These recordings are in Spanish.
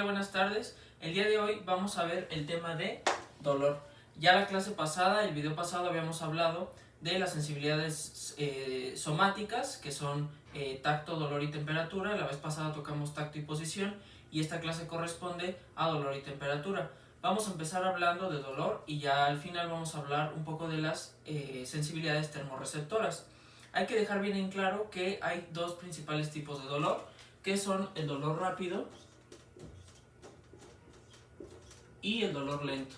Buenas tardes, el día de hoy vamos a ver el tema de dolor. Ya la clase pasada, el video pasado, habíamos hablado de las sensibilidades somáticas, que son tacto, dolor y temperatura. La vez pasada tocamos tacto y posición y esta clase corresponde a dolor y temperatura. Vamos a empezar hablando de dolor y ya al final vamos a hablar un poco de las sensibilidades termorreceptoras. Hay que dejar bien en claro que hay dos principales tipos de dolor, que son el dolor rápido y el dolor lento,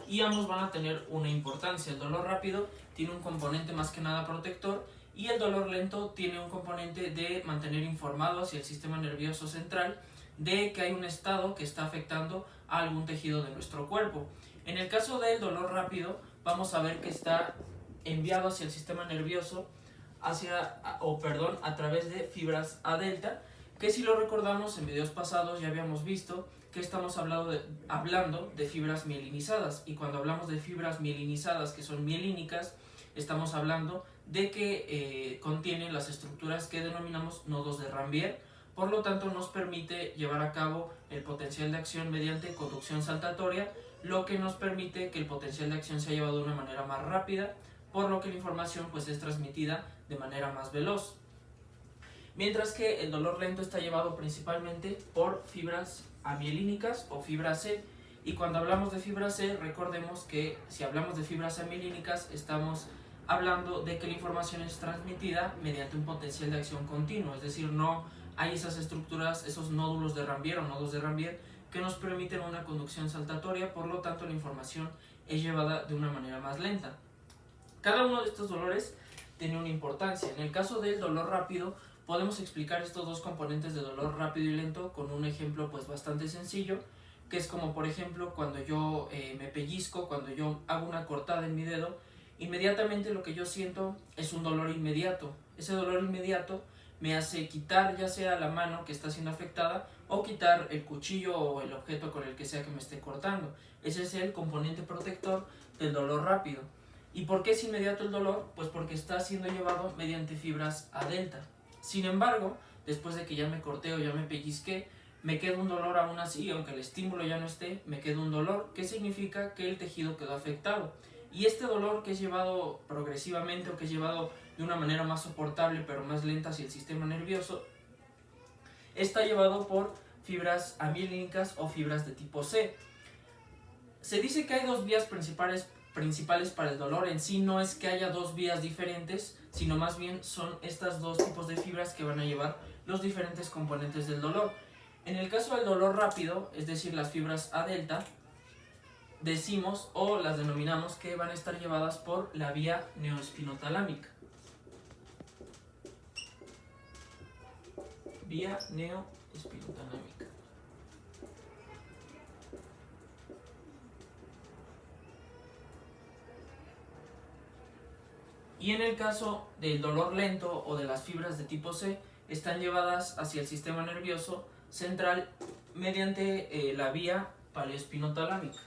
y ambos van a tener una importancia. El dolor rápido tiene un componente más que nada protector y el dolor lento tiene un componente de mantener informado hacia el sistema nervioso central de que hay un estado que está afectando a algún tejido de nuestro cuerpo. En el caso del dolor rápido vamos a ver que está enviado hacia el sistema nervioso a través de fibras A delta, que si lo recordamos en videos pasados ya habíamos visto que estamos hablando de fibras mielinizadas, y cuando hablamos de fibras mielinizadas que son mielínicas, estamos hablando de que contienen las estructuras que denominamos nodos de Ranvier. Por lo tanto nos permite llevar a cabo el potencial de acción mediante conducción saltatoria, lo que nos permite que el potencial de acción sea llevado de una manera más rápida, por lo que la información pues es transmitida de manera más veloz. Mientras que el dolor lento está llevado principalmente por fibras amielínicas o fibra C. Y cuando hablamos de fibra C, recordemos que si hablamos de fibras amielínicas estamos hablando de que la información es transmitida mediante un potencial de acción continuo, es decir, no hay esas estructuras, esos nódulos de Ranvier o nodos de Ranvier que nos permiten una conducción saltatoria, por lo tanto la información es llevada de una manera más lenta. Cada uno de estos dolores tiene una importancia. En el caso del dolor rápido, podemos explicar estos dos componentes de dolor rápido y lento con un ejemplo pues bastante sencillo, que es como por ejemplo cuando yo me pellizco, cuando yo hago una cortada en mi dedo, inmediatamente lo que yo siento es un dolor inmediato. Ese dolor inmediato me hace quitar ya sea la mano que está siendo afectada o quitar el cuchillo o el objeto con el que sea que me esté cortando. Ese es el componente protector del dolor rápido. ¿Y por qué es inmediato el dolor? Pues porque está siendo llevado mediante fibras A delta. Sin embargo, después de que ya me corté o ya me pellizqué, me queda un dolor aún así, aunque el estímulo ya no esté, me queda un dolor, que significa que el tejido quedó afectado. Y este dolor, que es llevado progresivamente o que es llevado de una manera más soportable pero más lenta hacia el sistema nervioso, está llevado por fibras amielínicas o fibras de tipo C. Se dice que hay dos vías principales para el dolor. En sí no es que haya dos vías diferentes, sino más bien son estos dos tipos de fibras que van a llevar los diferentes componentes del dolor. En el caso del dolor rápido, es decir, las fibras A delta, decimos o las denominamos que van a estar llevadas por la vía neoespinotalámica. Vía neoespinotalámica. Y en el caso del dolor lento o de las fibras de tipo C, están llevadas hacia el sistema nervioso central mediante la vía paleoespinotalámica.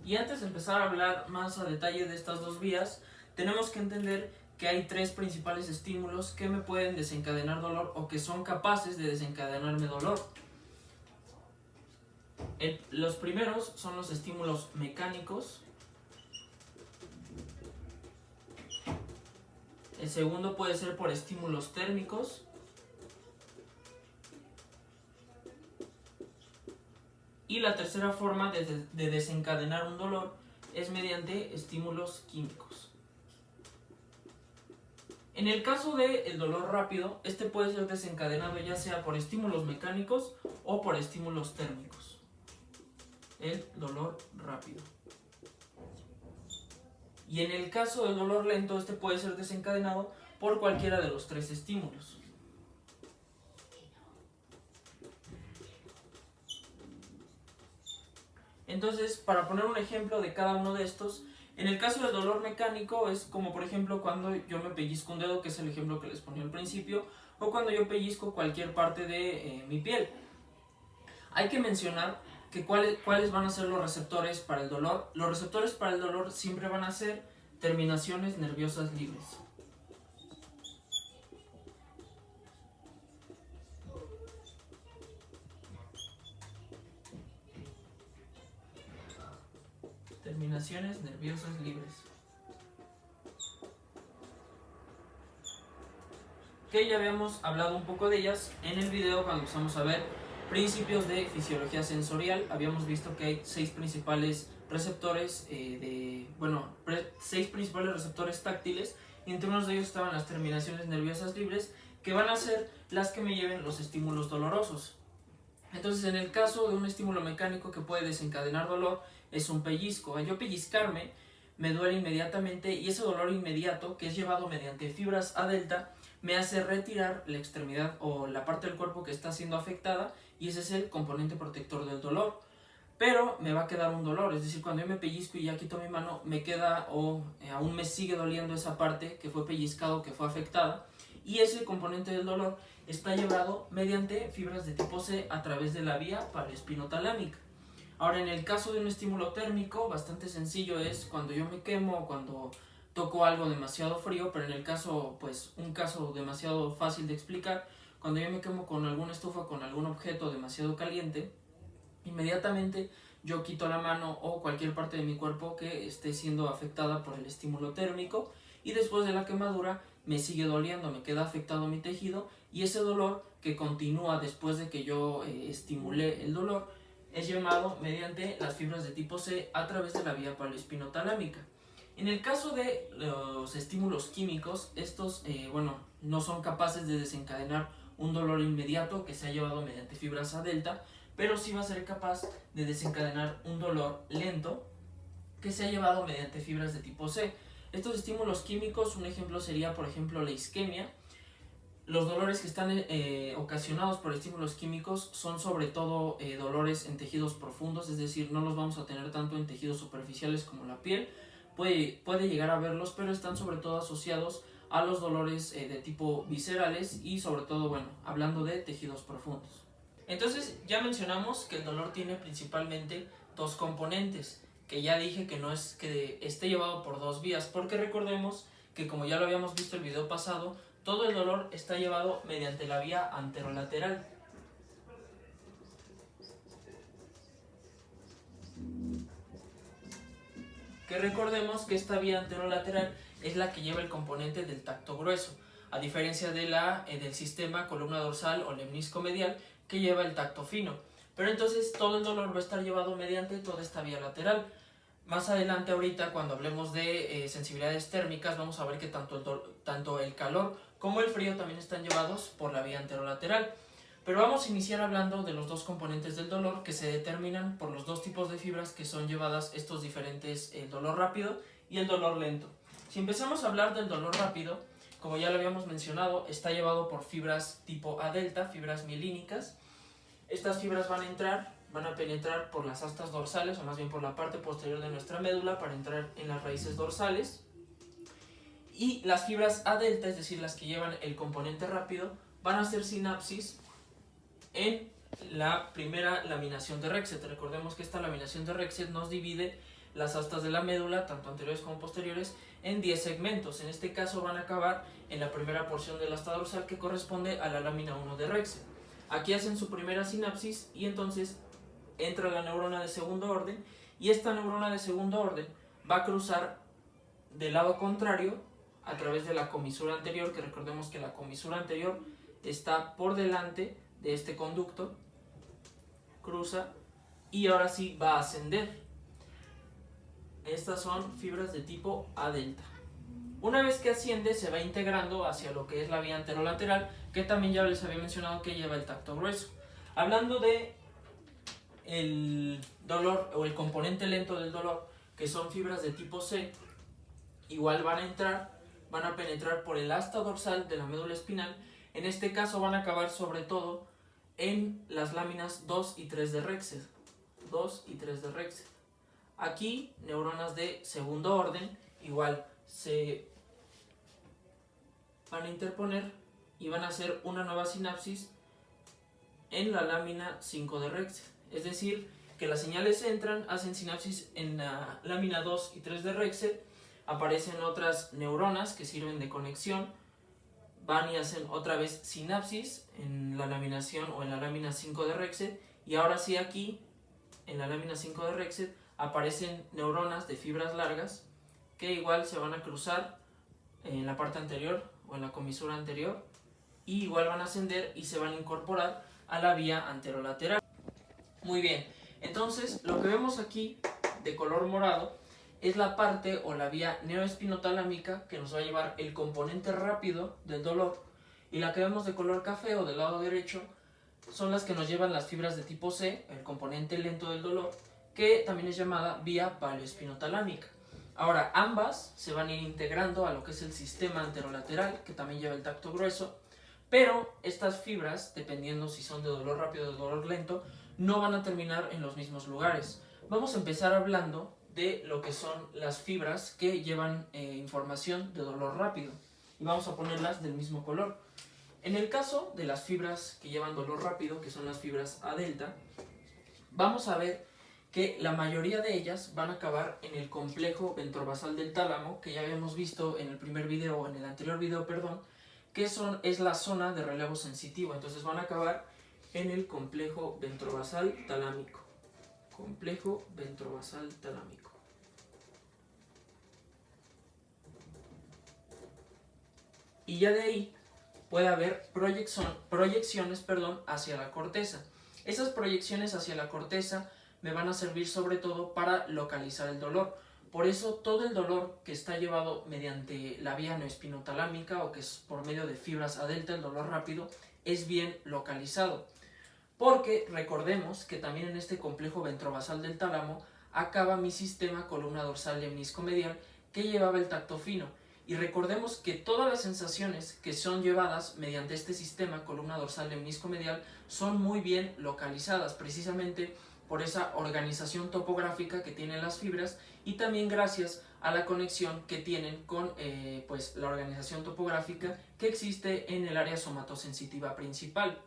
Y antes de empezar a hablar más a detalle de estas dos vías, tenemos que entender que hay tres principales estímulos que me pueden desencadenar dolor o que son capaces de desencadenarme dolor. Los primeros son los estímulos mecánicos. El segundo puede ser por estímulos térmicos. Y la tercera forma de desencadenar un dolor es mediante estímulos químicos. En el caso del dolor rápido, este puede ser desencadenado ya sea por estímulos mecánicos o por estímulos térmicos. El dolor rápido. Y en el caso del dolor lento, este puede ser desencadenado por cualquiera de los tres estímulos. Entonces, para poner un ejemplo de cada uno de estos, en el caso del dolor mecánico es como por ejemplo cuando yo me pellizco un dedo, que es el ejemplo que les ponía al principio, o cuando yo pellizco cualquier parte de mi piel. Hay que mencionar ¿Cuáles van a ser los receptores para el dolor? Los receptores para el dolor siempre van a ser terminaciones nerviosas libres. Terminaciones nerviosas libres. Que ya habíamos hablado un poco de ellas en el video cuando empezamos a ver principios de fisiología sensorial. Habíamos visto que hay 6 principales receptores táctiles, y entre unos de ellos estaban las terminaciones nerviosas libres, que van a ser las que me lleven los estímulos dolorosos. Entonces, en el caso de un estímulo mecánico que puede desencadenar dolor, es un pellizco. Al yo pellizcarme, me duele inmediatamente, y ese dolor inmediato, que es llevado mediante fibras A delta, me hace retirar la extremidad o la parte del cuerpo que está siendo afectada, y ese es el componente protector del dolor. Pero me va a quedar un dolor, es decir, cuando yo me pellizco y ya quito mi mano, me queda aún me sigue doliendo esa parte que fue pellizcado, que fue afectada, y ese componente del dolor está llevado mediante fibras de tipo C a través de la vía paraespinotalámica. Ahora, en el caso de un estímulo térmico, bastante sencillo es cuando yo me quemo, cuando toco algo demasiado frío, pero en el caso, pues un caso demasiado fácil de explicar, cuando yo me quemo con alguna estufa, con algún objeto demasiado caliente, inmediatamente yo quito la mano o cualquier parte de mi cuerpo que esté siendo afectada por el estímulo térmico, y después de la quemadura me sigue doliendo, me queda afectado mi tejido, y ese dolor que continúa después de que yo estimulé el dolor es llamado mediante las fibras de tipo C a través de la vía paraespinotalámica. En el caso de los estímulos químicos, estos no son capaces de desencadenar un dolor inmediato que se ha llevado mediante fibras A delta, pero sí va a ser capaz de desencadenar un dolor lento que se ha llevado mediante fibras de tipo C. Estos estímulos químicos, un ejemplo sería, por ejemplo, la isquemia. Los dolores que están ocasionados por estímulos químicos son sobre todo dolores en tejidos profundos, es decir, no los vamos a tener tanto en tejidos superficiales como la piel. Puede llegar a verlos, pero están sobre todo asociados a los dolores de tipo viscerales y sobre todo, hablando de tejidos profundos. Entonces, ya mencionamos que el dolor tiene principalmente 2 componentes, que ya dije que no es que esté llevado por 2 vías, porque recordemos que, como ya lo habíamos visto en el video pasado, todo el dolor está llevado mediante la vía anterolateral. Que recordemos que esta vía anterolateral es la que lleva el componente del tacto grueso, a diferencia de del sistema columna dorsal o lemnisco medial, que lleva el tacto fino. Pero entonces todo el dolor va a estar llevado mediante toda esta vía lateral. Más adelante, ahorita, cuando hablemos de sensibilidades térmicas, vamos a ver que tanto el calor como el frío también están llevados por la vía anterolateral. Pero vamos a iniciar hablando de los 2 componentes del dolor, que se determinan por los 2 tipos de fibras que son llevadas estos diferentes, el dolor rápido y el dolor lento. Si empezamos a hablar del dolor rápido, como ya lo habíamos mencionado, está llevado por fibras tipo A delta, fibras mielínicas. Estas fibras van a penetrar por las astas dorsales, o más bien por la parte posterior de nuestra médula, para entrar en las raíces dorsales. Y las fibras A delta, es decir, las que llevan el componente rápido, van a hacer sinapsis en la primera laminación de Rexet. Recordemos que esta laminación de Rexet nos divide las astas de la médula, tanto anteriores como posteriores, en 10 segmentos. En este caso van a acabar en la primera porción del asta dorsal, que corresponde a la lámina 1 de Rexet. Aquí hacen su primera sinapsis y entonces entra la neurona de segundo orden, y esta neurona de segundo orden va a cruzar del lado contrario a través de la comisura anterior, que recordemos que la comisura anterior está por delante de este conducto, cruza y ahora sí va a ascender. Estas son fibras de tipo A delta. Una vez que asciende, se va integrando hacia lo que es la vía anterolateral, que también ya les había mencionado que lleva el tacto grueso. Hablando de el dolor o el componente lento del dolor, que son fibras de tipo C, igual van a penetrar por el asta dorsal de la médula espinal. En este caso van a acabar sobre todo en las láminas 2 y 3 de Rexet. 2 y 3 de Rexet. Aquí, neuronas de segundo orden, igual se van a interponer y van a hacer una nueva sinapsis en la lámina 5 de Rexet. Es decir, que las señales entran, hacen sinapsis en la lámina 2 y 3 de Rexet, aparecen otras neuronas que sirven de conexión, van y hacen otra vez sinapsis en la laminación o en la lámina 5 de Rexet, y ahora sí aquí, en la lámina 5 de Rexet, aparecen neuronas de fibras largas que igual se van a cruzar en la parte anterior o en la comisura anterior, y igual van a ascender y se van a incorporar a la vía anterolateral. Muy bien, entonces lo que vemos aquí de color morado es la parte o la vía neoespinotalámica que nos va a llevar el componente rápido del dolor, y la que vemos de color café o del lado derecho son las que nos llevan las fibras de tipo C, el componente lento del dolor, que también es llamada vía paleoespinotalámica. Ahora, ambas se van a ir integrando a lo que es el sistema anterolateral, que también lleva el tacto grueso, pero estas fibras, dependiendo si son de dolor rápido o de dolor lento, no van a terminar en los mismos lugares. Vamos a empezar hablando de lo que son las fibras que llevan información de dolor rápido, y vamos a ponerlas del mismo color. En el caso de las fibras que llevan dolor rápido, que son las fibras A delta, vamos a ver que la mayoría de ellas van a acabar en el complejo ventrobasal del tálamo, que ya habíamos visto en el primer video, o en el anterior video, perdón, que es la zona de relevo sensitivo. Entonces van a acabar en el complejo ventrobasal talámico. Complejo ventrobasal talámico. Y ya de ahí puede haber proyecciones hacia la corteza. Esas proyecciones hacia la corteza me van a servir sobre todo para localizar el dolor. Por eso todo el dolor que está llevado mediante la vía neoespinotalámica, o que es por medio de fibras A delta, el dolor rápido, es bien localizado. Porque recordemos que también en este complejo ventrobasal del tálamo acaba mi sistema columna dorsal lemniscomedial, que llevaba el tacto fino. Y recordemos que todas las sensaciones que son llevadas mediante este sistema columna dorsal lemniscomedial son muy bien localizadas, precisamente por esa organización topográfica que tienen las fibras, y también gracias a la conexión que tienen con pues la organización topográfica que existe en el área somatosensitiva principal.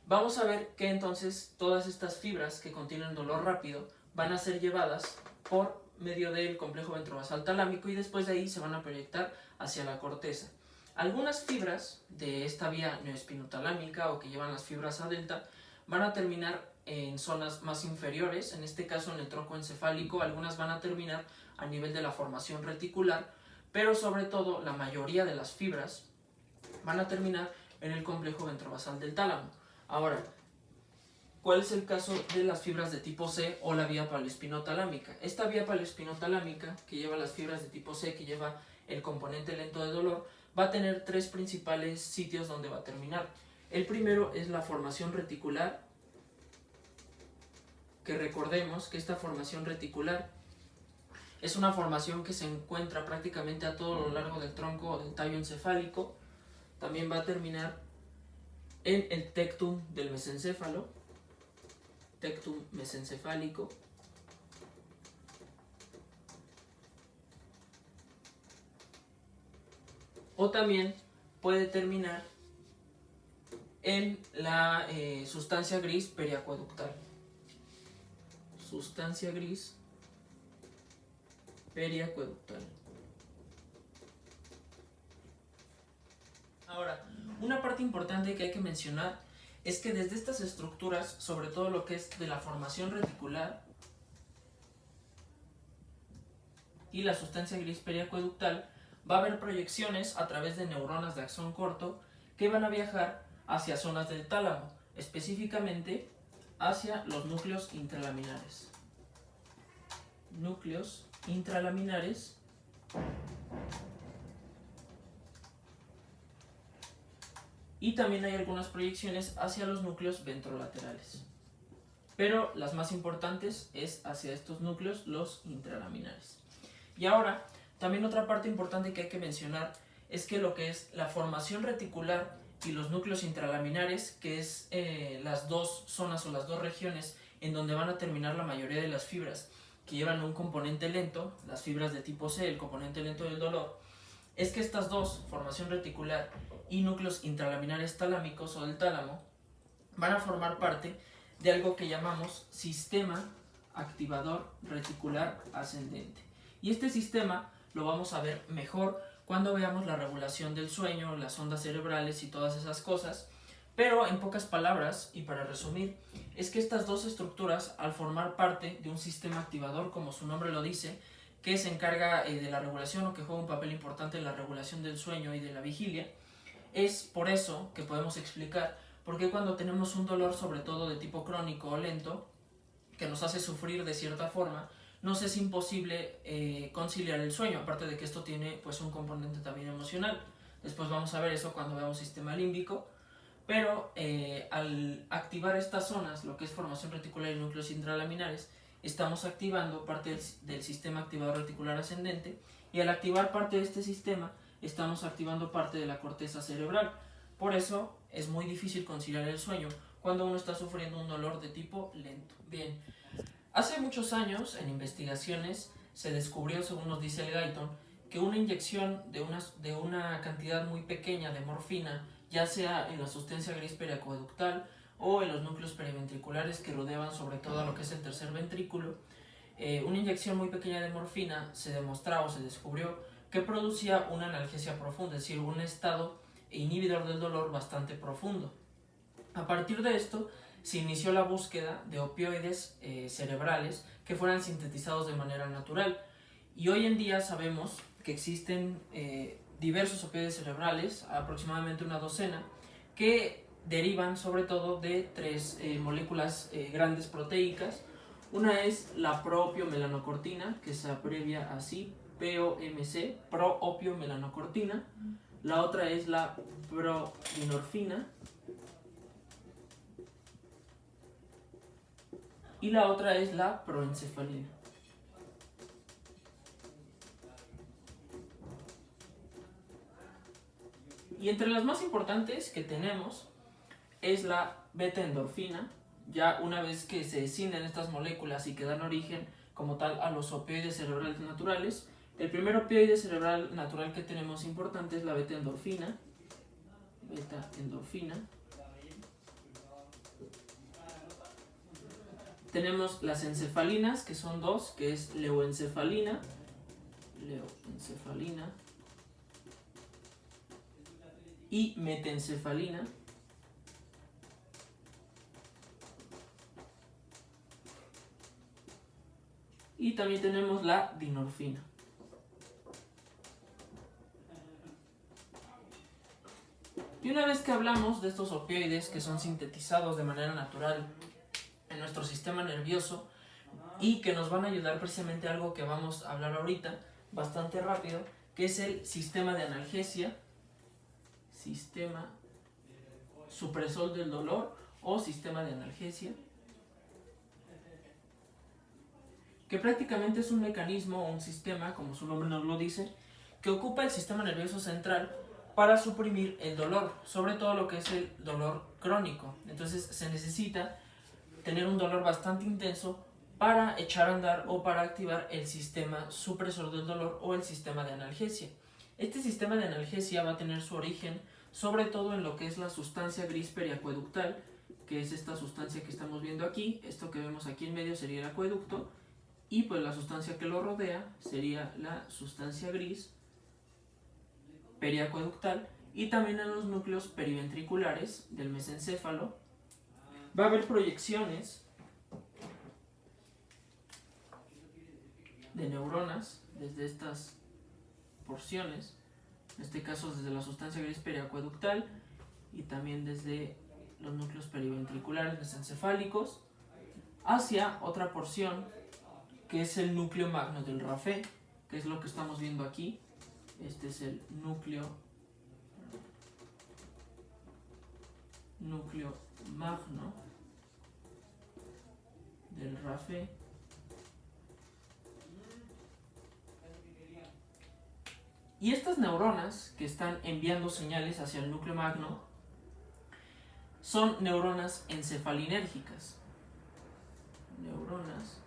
Vamos a ver que entonces todas estas fibras que contienen dolor rápido van a ser llevadas por medio del complejo ventrobasal talámico, y después de ahí se van a proyectar hacia la corteza. Algunas fibras de esta vía neoespinotalámica, o que llevan las fibras A delta, van a terminar en zonas más inferiores, en este caso en el tronco encefálico. Algunas van a terminar a nivel de la formación reticular, pero sobre todo la mayoría de las fibras van a terminar en el complejo ventrobasal del tálamo. Ahora, ¿cuál es el caso de las fibras de tipo C o la vía paleoespinotalámica? Esta vía paleoespinotalámica, que lleva las fibras de tipo C, que lleva el componente lento de dolor, va a tener tres principales sitios donde va a terminar. El primero es la formación reticular, que recordemos que esta formación reticular es una formación que se encuentra prácticamente a todo lo largo del tronco o del tallo encefálico. También va a terminar en el tectum del mesencéfalo, tectum mesencefálico, o también puede terminar en la sustancia gris periacueductal. Sustancia gris periacueductal. Ahora, una parte importante que hay que mencionar es que desde estas estructuras, sobre todo lo que es de la formación reticular y la sustancia gris periacueductal, va a haber proyecciones a través de neuronas de axón corto que van a viajar hacia zonas del tálamo, específicamente hacia los núcleos intralaminares. Núcleos intralaminares y también hay algunas proyecciones hacia los núcleos ventrolaterales, pero las más importantes es hacia estos núcleos, los intralaminares. Y ahora, también otra parte importante que hay que mencionar es que lo que es la formación reticular y los núcleos intralaminares, que es las dos zonas o las dos regiones en donde van a terminar la mayoría de las fibras que llevan un componente lento, las fibras de tipo C, el componente lento del dolor, es que estas dos, formación reticular y núcleos intralaminares talámicos o del tálamo, van a formar parte de algo que llamamos sistema activador reticular ascendente. Y este sistema lo vamos a ver mejor cuando veamos la regulación del sueño, las ondas cerebrales y todas esas cosas. Pero en pocas palabras, y para resumir, es que estas dos estructuras, al formar parte de un sistema activador, como su nombre lo dice, que se encarga de la regulación o que juega un papel importante en la regulación del sueño y de la vigilia, es por eso que podemos explicar por qué cuando tenemos un dolor, sobre todo de tipo crónico o lento, que nos hace sufrir de cierta forma, nos es imposible conciliar el sueño, aparte de que esto tiene pues un componente también emocional. Después vamos a ver eso cuando veamos sistema límbico, pero al activar estas zonas, lo que es formación reticular y núcleos intralaminares, estamos activando parte del sistema activador reticular ascendente, y al activar parte de este sistema, estamos activando parte de la corteza cerebral. Por eso es muy difícil conciliar el sueño cuando uno está sufriendo un dolor de tipo lento. Bien, hace muchos años en investigaciones se descubrió, según nos dice el Guyton, que una inyección de una cantidad muy pequeña de morfina, ya sea en la sustancia gris periacueductal o en los núcleos periventriculares que rodean sobre todo lo que es el tercer ventrículo, una inyección muy pequeña de morfina se demostró o se descubrió que producía una analgesia profunda, es decir, un estado inhibidor del dolor bastante profundo. A partir de esto se inició la búsqueda de opioides cerebrales que fueran sintetizados de manera natural, y hoy en día sabemos que existen diversos opioides cerebrales, aproximadamente una docena, que derivan sobre todo de tres moléculas grandes proteicas. Una es la proopiomelanocortina, que se abrevia así, POMC, proopiomelanocortina. La otra es la prodinorfina. Y la otra es la proencefalina. Y entre las más importantes que tenemos es la beta-endorfina. Ya una vez que se escinden estas moléculas y que dan origen como tal a los opioides cerebrales naturales, el primer opioide cerebral natural que tenemos importante es la beta-endorfina. Beta-endorfina. Tenemos las encefalinas, que son dos, que es leoencefalina y metencefalina. Y también tenemos la dinorfina. Y una vez que hablamos de estos opioides que son sintetizados de manera natural en nuestro sistema nervioso y que nos van a ayudar precisamente a algo que vamos a hablar ahorita bastante rápido, que es el sistema de analgesia, sistema supresor del dolor o sistema de analgesia, que prácticamente es un mecanismo o un sistema, como su nombre nos lo dice, que ocupa el sistema nervioso central para suprimir el dolor, sobre todo lo que es el dolor crónico. Entonces se necesita tener un dolor bastante intenso para echar a andar o para activar el sistema supresor del dolor o el sistema de analgesia. Este sistema de analgesia va a tener su origen sobre todo en lo que es la sustancia gris periacueductal, que es esta sustancia que estamos viendo aquí. Esto que vemos aquí en medio sería el acueducto, y pues la sustancia que lo rodea sería la sustancia gris periacueductal, y también en los núcleos periventriculares del mesencéfalo va a haber proyecciones de neuronas desde estas porciones, en este caso desde la sustancia gris periacueductal y también desde los núcleos periventriculares mesencefálicos, hacia otra porción que es el núcleo magno del Raphe, que es lo que estamos viendo aquí. Este es el núcleo magno del Raphe. Y estas neuronas que están enviando señales hacia el núcleo magno son neuronas encefalinérgicas. Neuronas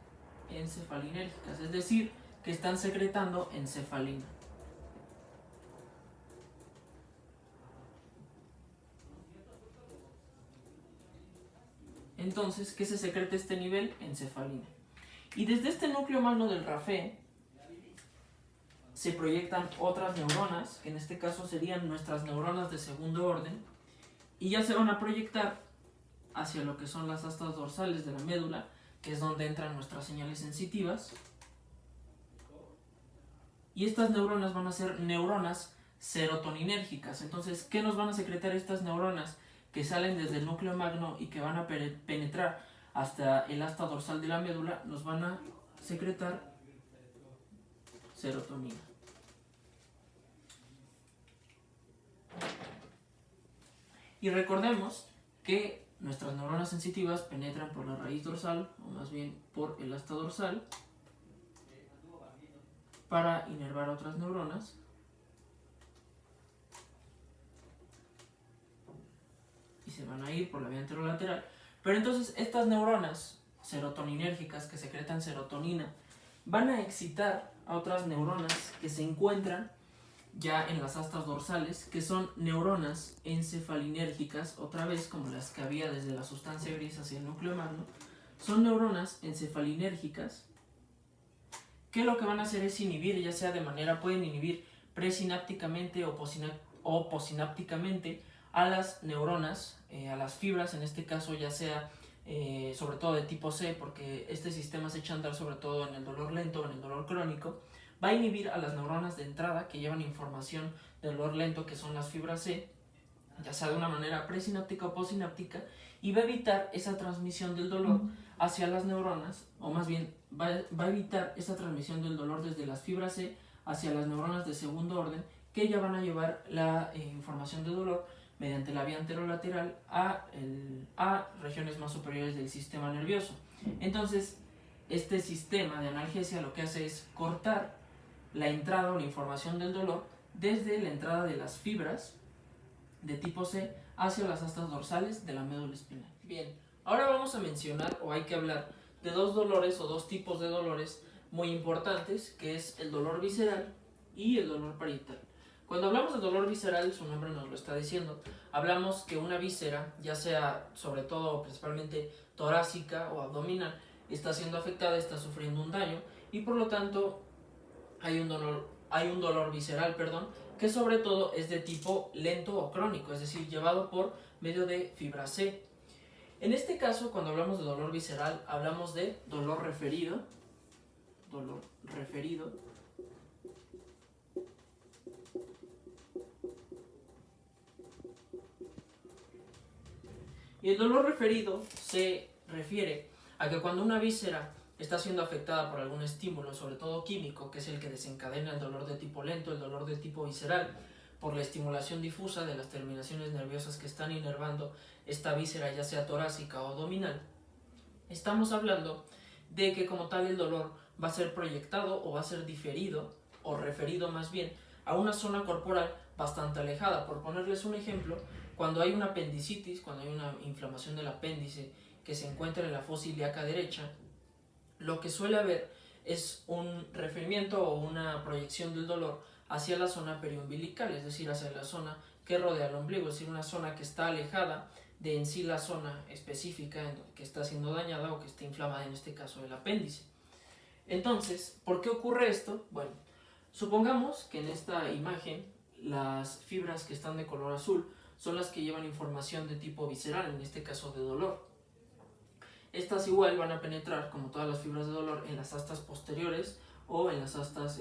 encefalinérgicas, es decir, que están secretando encefalina. entonces que se secrete este nivel? Encefalina. Y desde este núcleo magno del RAFE se proyectan otras neuronas, que en este caso serían nuestras neuronas de segundo orden, y ya se van a proyectar hacia lo que son las astas dorsales de la médula, que es donde entran nuestras señales sensitivas. Y estas neuronas van a ser neuronas serotoninérgicas. Entonces, ¿qué nos van a secretar estas neuronas que salen desde el núcleo magno y que van a penetrar hasta el asta dorsal de la médula? Nos van a secretar serotonina. Y recordemos que nuestras neuronas sensitivas penetran por la raíz dorsal, o más bien por el asta dorsal, para inervar otras neuronas. Y se van a ir por la vía anterolateral. Pero entonces estas neuronas serotoninérgicas que secretan serotonina van a excitar a otras neuronas que se encuentran ya en las astas dorsales, que son neuronas encefalinérgicas, otra vez como las que había desde la sustancia gris hacia el núcleo magno. Son neuronas encefalinérgicas que lo que van a hacer es inhibir, ya sea de manera, pueden inhibir presinápticamente o posinápticamente a las neuronas, a las fibras, en este caso ya sea sobre todo de tipo C, porque este sistema se echa a andar sobre todo en el dolor lento o en el dolor crónico. Va a inhibir a las neuronas de entrada que llevan información del dolor lento, que son las fibras C, ya sea de una manera presináptica o posináptica, y va a evitar esa transmisión del dolor hacia las neuronas, o más bien va a evitar esa transmisión del dolor desde las fibras C hacia las neuronas de segundo orden, que ya van a llevar la información de dolor mediante la vía anterolateral a regiones más superiores del sistema nervioso. Entonces, este sistema de analgesia lo que hace es cortar la entrada o la información del dolor desde la entrada de las fibras de tipo C hacia las astas dorsales de la médula espinal. Bien, ahora vamos a mencionar, o hay que hablar, de dos dolores o dos tipos de dolores muy importantes, que es el dolor visceral y el dolor parietal. Cuando hablamos de dolor visceral, su nombre nos lo está diciendo, hablamos que una víscera, ya sea sobre todo principalmente torácica o abdominal, está siendo afectada, está sufriendo un daño, y por lo tanto hay un dolor visceral, que sobre todo es de tipo lento o crónico, es decir, llevado por medio de fibra C. En este caso, cuando hablamos de dolor visceral, hablamos de dolor referido, y el dolor referido se refiere a que cuando una víscera está siendo afectada por algún estímulo, sobre todo químico, que es el que desencadena el dolor de tipo lento, el dolor de tipo visceral, por la estimulación difusa de las terminaciones nerviosas que están inervando esta víscera, ya sea torácica o abdominal, estamos hablando de que como tal el dolor va a ser proyectado o va a ser diferido, o referido más bien, a una zona corporal bastante alejada. Por ponerles un ejemplo, cuando hay una apendicitis, cuando hay una inflamación del apéndice que se encuentra en la fosa ilíaca derecha, lo que suele haber es un referimiento o una proyección del dolor hacia la zona periumbilical, es decir, hacia la zona que rodea el ombligo, es decir, una zona que está alejada de en sí la zona específica que está siendo dañada o que está inflamada, en este caso el apéndice. Entonces, ¿por qué ocurre esto? Bueno, supongamos que en esta imagen las fibras que están de color azul son las que llevan información de tipo visceral, en este caso de dolor. Estas igual van a penetrar, como todas las fibras de dolor, en las astas posteriores o en las astas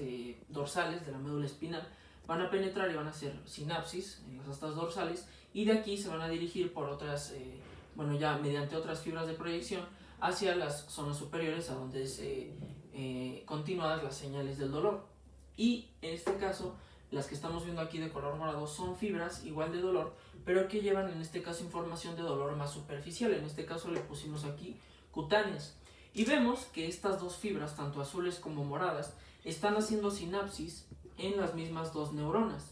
dorsales de la médula espinal. Van a penetrar y van a hacer sinapsis en las astas dorsales, y de aquí se van a dirigir por otras, ya mediante otras fibras de proyección hacia las zonas superiores, a donde es continuadas las señales del dolor. Y en este caso, las que estamos viendo aquí de color morado son fibras igual de dolor, pero que llevan en este caso información de dolor más superficial. En este caso le pusimos aquí cutáneas. Y vemos que estas dos fibras, tanto azules como moradas, están haciendo sinapsis en las mismas dos neuronas.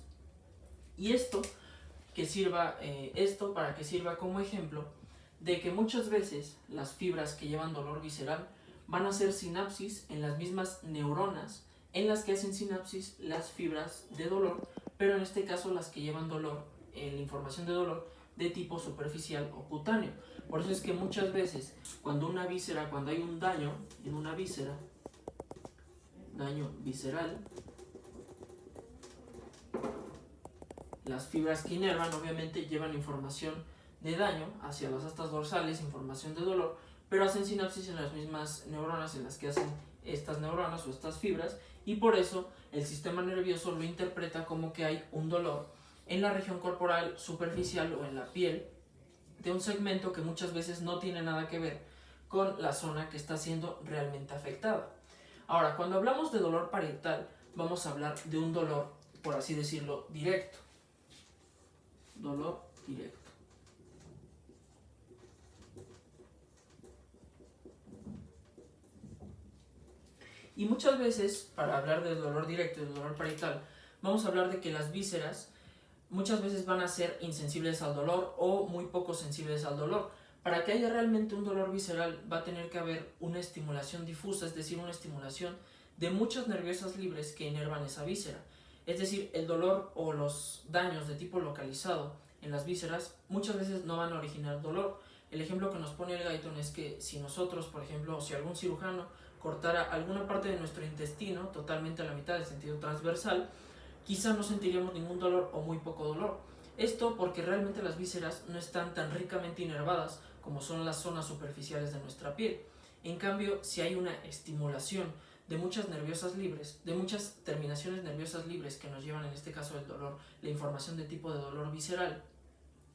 Y esto para que sirva como ejemplo de que muchas veces las fibras que llevan dolor visceral van a hacer sinapsis en las mismas neuronas en las que hacen sinapsis las fibras de dolor, pero en este caso las que llevan dolor, la información de dolor de tipo superficial o cutáneo. Por eso es que muchas veces cuando hay un daño en una víscera, daño visceral, las fibras que inervan obviamente llevan información de daño hacia las astas dorsales, información de dolor, pero hacen sinapsis en las mismas neuronas en las que hacen estas neuronas o estas fibras, y por eso el sistema nervioso lo interpreta como que hay un dolor en la región corporal superficial o en la piel de un segmento que muchas veces no tiene nada que ver con la zona que está siendo realmente afectada. Ahora, cuando hablamos de dolor parietal, vamos a hablar de un dolor, por así decirlo, directo. Dolor directo. Y muchas veces, para hablar del dolor directo y del dolor parietal, vamos a hablar de que las vísceras muchas veces van a ser insensibles al dolor o muy poco sensibles al dolor. Para que haya realmente un dolor visceral va a tener que haber una estimulación difusa, es decir, una estimulación de muchas nerviosas libres que inervan esa víscera. Es decir, el dolor o los daños de tipo localizado en las vísceras muchas veces no van a originar dolor. El ejemplo que nos pone el Guyton es que si nosotros, por ejemplo, si algún cirujano cortara alguna parte de nuestro intestino totalmente a la mitad de sentido transversal, quizá no sentiríamos ningún dolor o muy poco dolor. Esto porque realmente las vísceras no están tan ricamente inervadas como son las zonas superficiales de nuestra piel. En cambio, si hay una estimulación de muchas nerviosas libres, de muchas terminaciones nerviosas libres que nos llevan en este caso el dolor, la información de tipo de dolor visceral,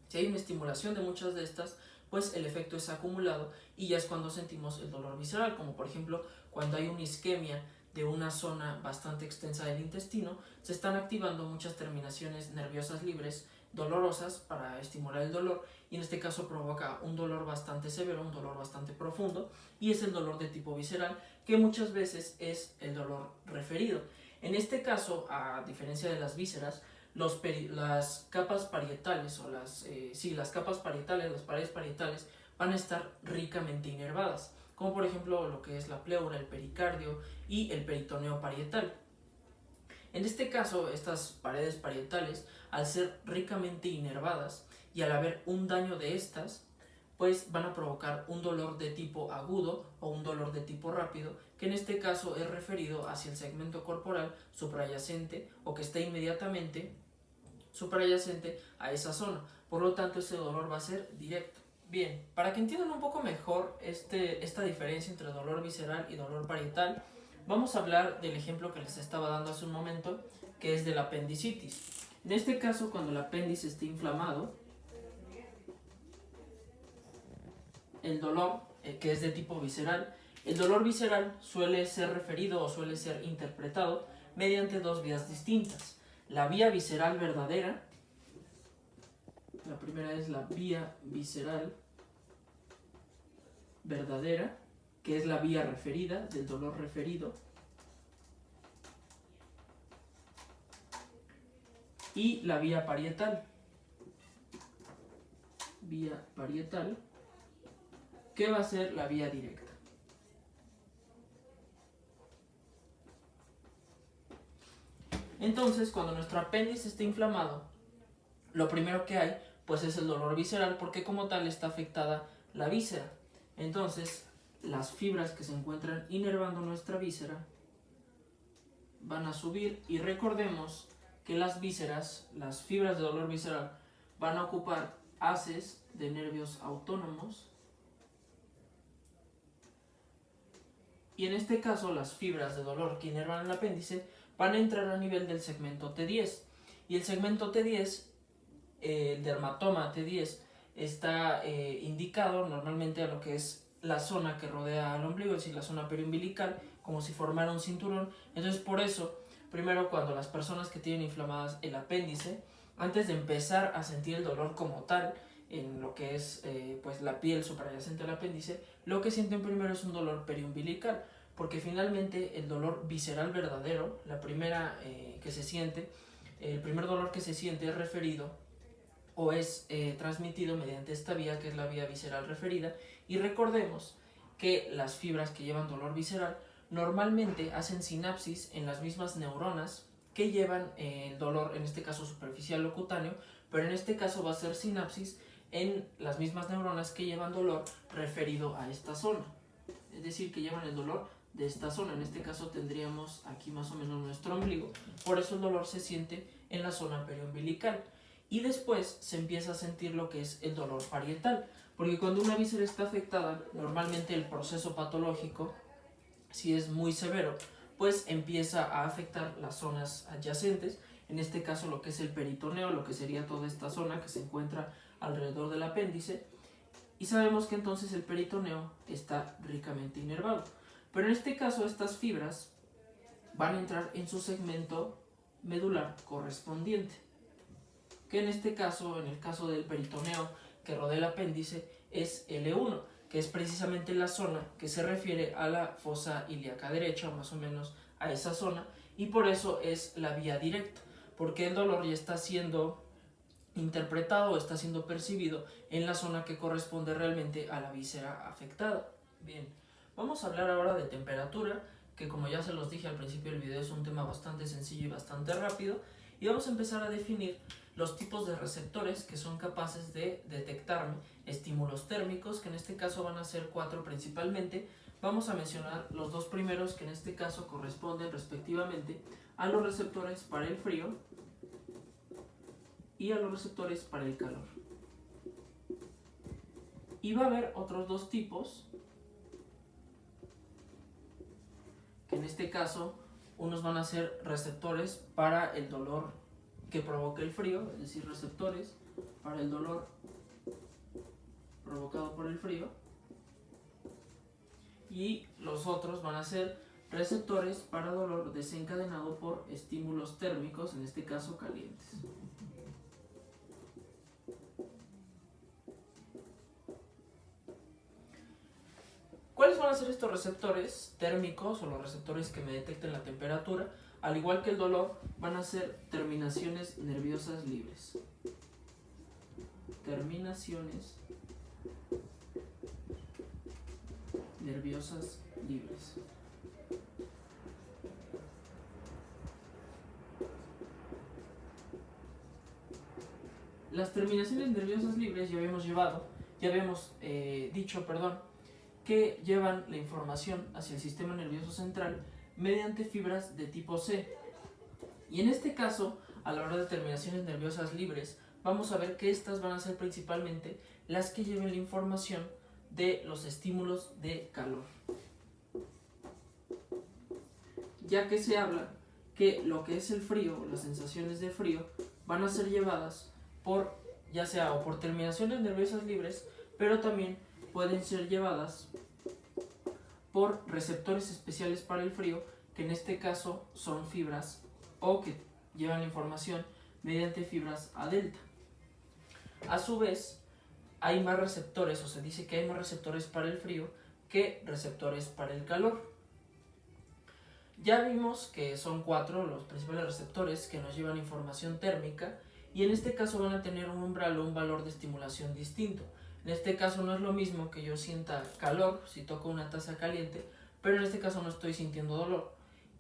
si hay una estimulación de muchas de estas, pues el efecto es acumulado y ya es cuando sentimos el dolor visceral, como por ejemplo cuando hay una isquemia de una zona bastante extensa del intestino, se están activando muchas terminaciones nerviosas libres dolorosas para estimular el dolor, y en este caso provoca un dolor bastante severo, un dolor bastante profundo, y es el dolor de tipo visceral, que muchas veces es el dolor referido. En este caso, a diferencia de las vísceras, las capas parietales o las capas parietales, las paredes parietales van a estar ricamente inervadas, como por ejemplo lo que es la pleura, el pericardio y el peritoneo parietal. En este caso, estas paredes parietales, al ser ricamente inervadas y al haber un daño de estas, pues van a provocar un dolor de tipo agudo o un dolor de tipo rápido, que en este caso es referido hacia el segmento corporal suprayacente o que está inmediatamente suprayacente a esa zona. Por lo tanto, ese dolor va a ser directo. Bien, para que entiendan un poco mejor esta diferencia entre dolor visceral y dolor parietal, vamos a hablar del ejemplo que les estaba dando hace un momento, que es de la apendicitis. En este caso, cuando el apéndice esté inflamado, el dolor, que es de tipo visceral, el dolor visceral suele ser referido o suele ser interpretado mediante dos vías distintas. La vía visceral verdadera, la primera es la vía visceral verdadera, que es la vía referida, del dolor referido, y la vía parietal, que va a ser la vía directa. Entonces, cuando nuestro apéndice está inflamado, lo primero que hay pues es el dolor visceral, porque como tal está afectada la víscera. Entonces, las fibras que se encuentran inervando nuestra víscera van a subir, y recordemos que las vísceras, las fibras de dolor visceral, van a ocupar haces de nervios autónomos, y en este caso las fibras de dolor que inervan el apéndice van a entrar a nivel del segmento T10, y el segmento T10, el dermatoma T10, está indicado normalmente a lo que es la zona que rodea al ombligo, es decir, la zona periumbilical, como si formara un cinturón. Entonces, por eso, primero, cuando las personas que tienen inflamadas el apéndice, antes de empezar a sentir el dolor como tal en lo que es pues la piel suprayacente al apéndice, lo que sienten primero es un dolor periumbilical, porque finalmente el dolor visceral verdadero, la primera que se siente, el primer dolor que se siente es referido o es transmitido mediante esta vía, que es la vía visceral referida. Y recordemos que las fibras que llevan dolor visceral normalmente hacen sinapsis en las mismas neuronas que llevan el dolor, en este caso superficial o cutáneo, pero en este caso va a ser sinapsis en las mismas neuronas que llevan dolor referido a esta zona. Es decir, que llevan el dolor de esta zona. En este caso tendríamos aquí más o menos nuestro ombligo. Por eso el dolor se siente en la zona periumbilical. Y después se empieza a sentir lo que es el dolor parietal. Porque cuando una víscera está afectada, normalmente el proceso patológico, si es muy severo, pues empieza a afectar las zonas adyacentes. En este caso lo que es el peritoneo, lo que sería toda esta zona que se encuentra alrededor del apéndice. Y sabemos que entonces el peritoneo está ricamente inervado. Pero en este caso estas fibras van a entrar en su segmento medular correspondiente, que en este caso, en el caso del peritoneo que rodea el apéndice, es L1, que es precisamente la zona que se refiere a la fosa ilíaca derecha, o más o menos a esa zona, y por eso es la vía directa, porque el dolor ya está siendo interpretado o está siendo percibido en la zona que corresponde realmente a la víscera afectada. Bien, vamos a hablar ahora de temperatura, que como ya se los dije al principio del video es un tema bastante sencillo y bastante rápido, y vamos a empezar a definir los tipos de receptores que son capaces de detectarme estímulos térmicos, que en este caso van a ser 4 principalmente. Vamos a mencionar los 2 primeros, que en este caso corresponden respectivamente a los receptores para el frío y a los receptores para el calor. Y va a haber otros 2 tipos, que en este caso unos van a ser receptores para el dolor que provoca el frío, es decir, receptores para el dolor provocado por el frío, y los otros van a ser receptores para dolor desencadenado por estímulos térmicos, en este caso calientes. ¿Cuáles van a ser estos receptores térmicos o los receptores que me detecten la temperatura? Al igual que el dolor, van a ser terminaciones nerviosas libres. Terminaciones nerviosas libres. Las terminaciones nerviosas libres ya habíamos dicho, que llevan la información hacia el sistema nervioso central mediante fibras de tipo C. Y en este caso, a la hora de terminaciones nerviosas libres, vamos a ver que estas van a ser principalmente las que lleven la información de los estímulos de calor. Ya que se habla que lo que es el frío, las sensaciones de frío, van a ser llevadas por, ya sea o por terminaciones nerviosas libres, pero también pueden ser llevadas por receptores especiales para el frío, que en este caso son fibras o que llevan la información mediante fibras A delta. A su vez, hay más receptores, o se dice que hay más receptores para el frío que receptores para el calor. Ya vimos que son 4 los principales receptores que nos llevan información térmica, y en este caso van a tener un umbral o un valor de estimulación distinto. En este caso no es lo mismo que yo sienta calor si toco una taza caliente, pero en este caso no estoy sintiendo dolor.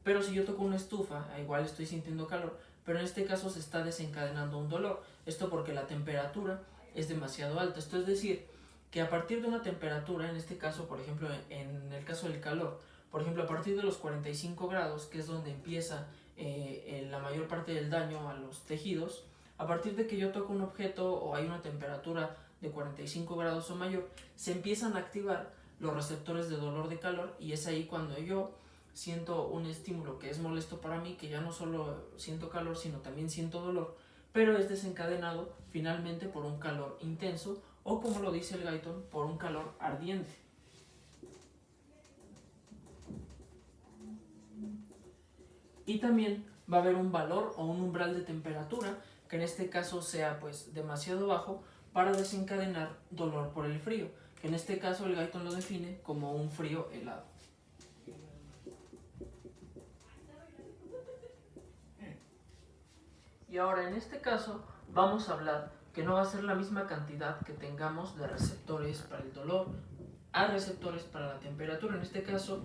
Pero si yo toco una estufa, igual estoy sintiendo calor, pero en este caso se está desencadenando un dolor. Esto porque la temperatura es demasiado alta. Esto es decir, que a partir de una temperatura, en este caso, por ejemplo, en el caso del calor, por ejemplo, a partir de los 45 grados, que es donde empieza la mayor parte del daño a los tejidos, a partir de que yo toco un objeto o hay una temperatura de 45 grados o mayor, se empiezan a activar los receptores de dolor de calor, y es ahí cuando yo siento un estímulo que es molesto para mí, que ya no solo siento calor, sino también siento dolor, pero es desencadenado finalmente por un calor intenso, o como lo dice el Guyton, por un calor ardiente. Y también va a haber un valor o un umbral de temperatura, que en este caso sea pues demasiado bajo para desencadenar dolor por el frío, que en este caso el Guyton lo define como un frío helado. Y ahora en este caso vamos a hablar que no va a ser la misma cantidad que tengamos de receptores para el dolor a receptores para la temperatura. En este caso,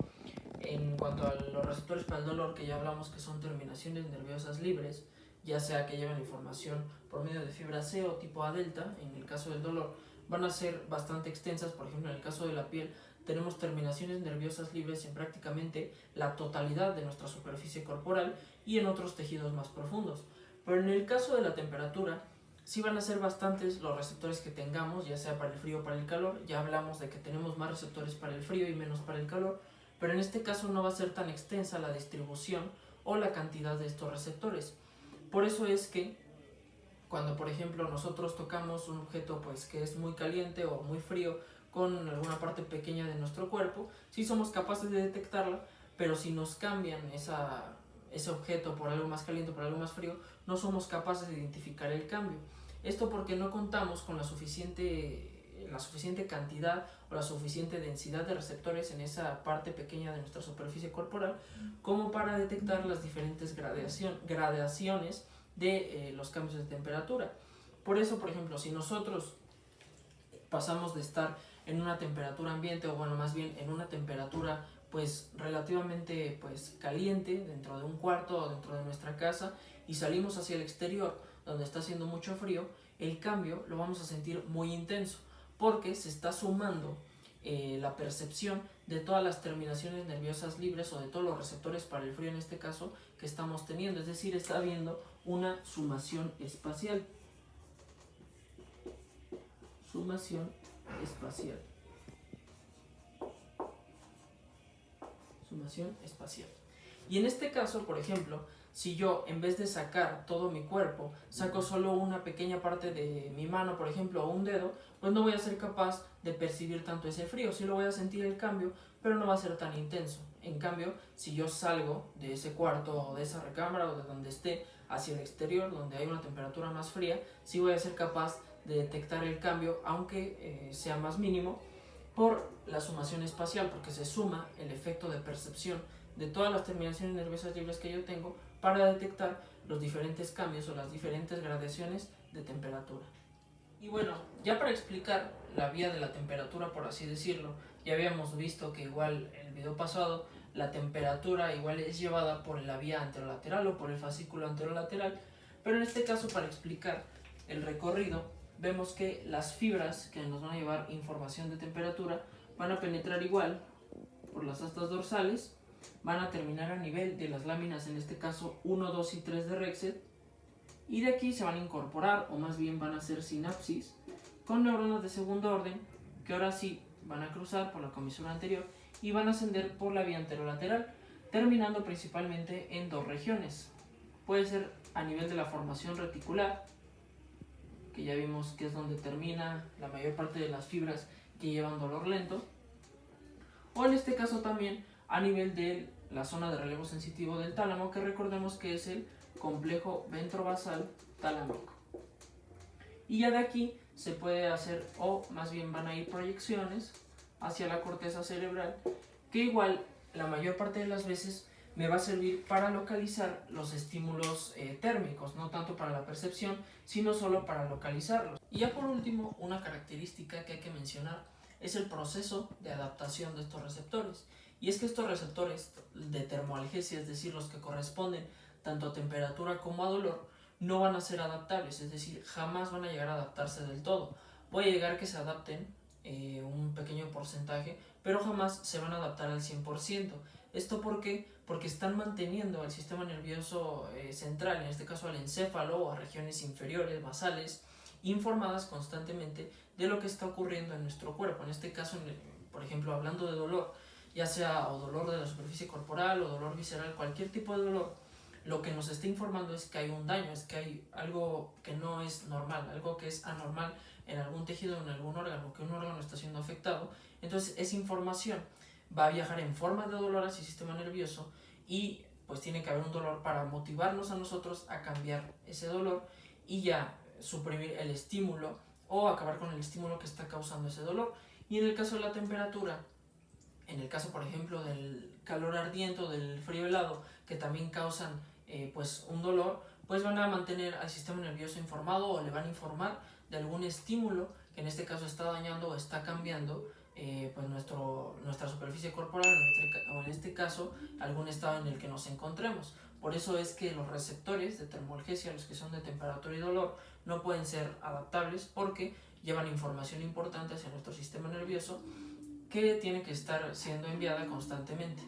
en cuanto a los receptores para el dolor, que ya hablamos que son terminaciones nerviosas libres, ya sea que lleven información por medio de fibra C o tipo A delta, en el caso del dolor, van a ser bastante extensas. Por ejemplo, en el caso de la piel, tenemos terminaciones nerviosas libres en prácticamente la totalidad de nuestra superficie corporal y en otros tejidos más profundos. Pero en el caso de la temperatura, sí van a ser bastantes los receptores que tengamos, ya sea para el frío o para el calor. Ya hablamos de que tenemos más receptores para el frío y menos para el calor, pero en este caso no va a ser tan extensa la distribución o la cantidad de estos receptores. Por eso es que cuando, por ejemplo, nosotros tocamos un objeto pues que es muy caliente o muy frío con alguna parte pequeña de nuestro cuerpo, sí somos capaces de detectarla, pero si nos cambian ese objeto por algo más caliente o por algo más frío, no somos capaces de identificar el cambio. Esto porque no contamos con la suficiente cantidad o la suficiente densidad de receptores en esa parte pequeña de nuestra superficie corporal como para detectar las diferentes gradaciones de los cambios de temperatura. Por eso, por ejemplo, si nosotros pasamos de estar en una temperatura ambiente, o bueno, más bien en una temperatura pues relativamente pues caliente dentro de un cuarto o dentro de nuestra casa, y salimos hacia el exterior donde está haciendo mucho frío, el cambio lo vamos a sentir muy intenso porque se está sumando la percepción de todas las terminaciones nerviosas libres o de todos los receptores para el frío en este caso que estamos teniendo. Es decir, está habiendo una sumación espacial. Sumación espacial. Sumación espacial. Y en este caso, por ejemplo, si yo en vez de sacar todo mi cuerpo, saco solo una pequeña parte de mi mano, por ejemplo, o un dedo, pues no voy a ser capaz de percibir tanto ese frío. Sí lo voy a sentir el cambio, pero no va a ser tan intenso. En cambio, si yo salgo de ese cuarto o de esa recámara o de donde esté hacia el exterior, donde hay una temperatura más fría, sí voy a ser capaz de detectar el cambio, aunque sea más mínimo, por la sumación espacial, porque se suma el efecto de percepción de todas las terminaciones nerviosas libres que yo tengo para detectar los diferentes cambios o las diferentes gradaciones de temperatura. Y bueno, ya para explicar la vía de la temperatura, por así decirlo, ya habíamos visto que igual en el video pasado la temperatura igual es llevada por la vía anterolateral o por el fascículo anterolateral, pero en este caso, para explicar el recorrido, vemos que las fibras que nos van a llevar información de temperatura van a penetrar igual por las astas dorsales, van a terminar a nivel de las láminas, en este caso 1, 2 y 3 de Rexet, y de aquí se van a incorporar, o más bien van a hacer sinapsis con neuronas de segundo orden, que ahora sí van a cruzar por la comisura anterior y van a ascender por la vía anterolateral, terminando principalmente en dos regiones. Puede ser a nivel de la formación reticular, que ya vimos que es donde termina la mayor parte de las fibras que llevan dolor lento, o en este caso también a nivel de la zona de relevo sensitivo del tálamo, que recordemos que es el complejo ventrobasal talámico. Y ya de aquí se puede hacer, o más bien van a ir proyecciones hacia la corteza cerebral, que igual la mayor parte de las veces me va a servir para localizar los estímulos térmicos, no tanto para la percepción, sino solo para localizarlos. Y ya por último, una característica que hay que mencionar es el proceso de adaptación de estos receptores. Y es que estos receptores de termoalgesia, es decir, los que corresponden tanto a temperatura como a dolor, no van a ser adaptables, es decir, jamás van a llegar a adaptarse del todo. Puede llegar que se adapten un pequeño porcentaje, pero jamás se van a adaptar al 100%. ¿Esto por qué? Porque están manteniendo al sistema nervioso central, en este caso al encéfalo o a regiones inferiores, basales, informadas constantemente de lo que está ocurriendo en nuestro cuerpo. En este caso, por ejemplo, hablando de dolor, ya sea o dolor de la superficie corporal o dolor visceral, cualquier tipo de dolor, lo que nos está informando es que hay un daño, es que hay algo que no es normal, algo que es anormal en algún tejido o en algún órgano, que un órgano está siendo afectado. Entonces esa información va a viajar en forma de dolor hacia el sistema nervioso y pues tiene que haber un dolor para motivarnos a nosotros a cambiar ese dolor y ya suprimir el estímulo o acabar con el estímulo que está causando ese dolor. Y en el caso de la temperatura, en el caso por ejemplo del calor ardiente o del frío helado, que también causan pues un dolor, pues van a mantener al sistema nervioso informado o le van a informar de algún estímulo que en este caso está dañando o está cambiando pues nuestra superficie corporal, o en este caso algún estado en el que nos encontremos. Por eso es que los receptores de termolgesia, los que son de temperatura y dolor, no pueden ser adaptables porque llevan información importante hacia nuestro sistema nervioso que tiene que estar siendo enviada constantemente.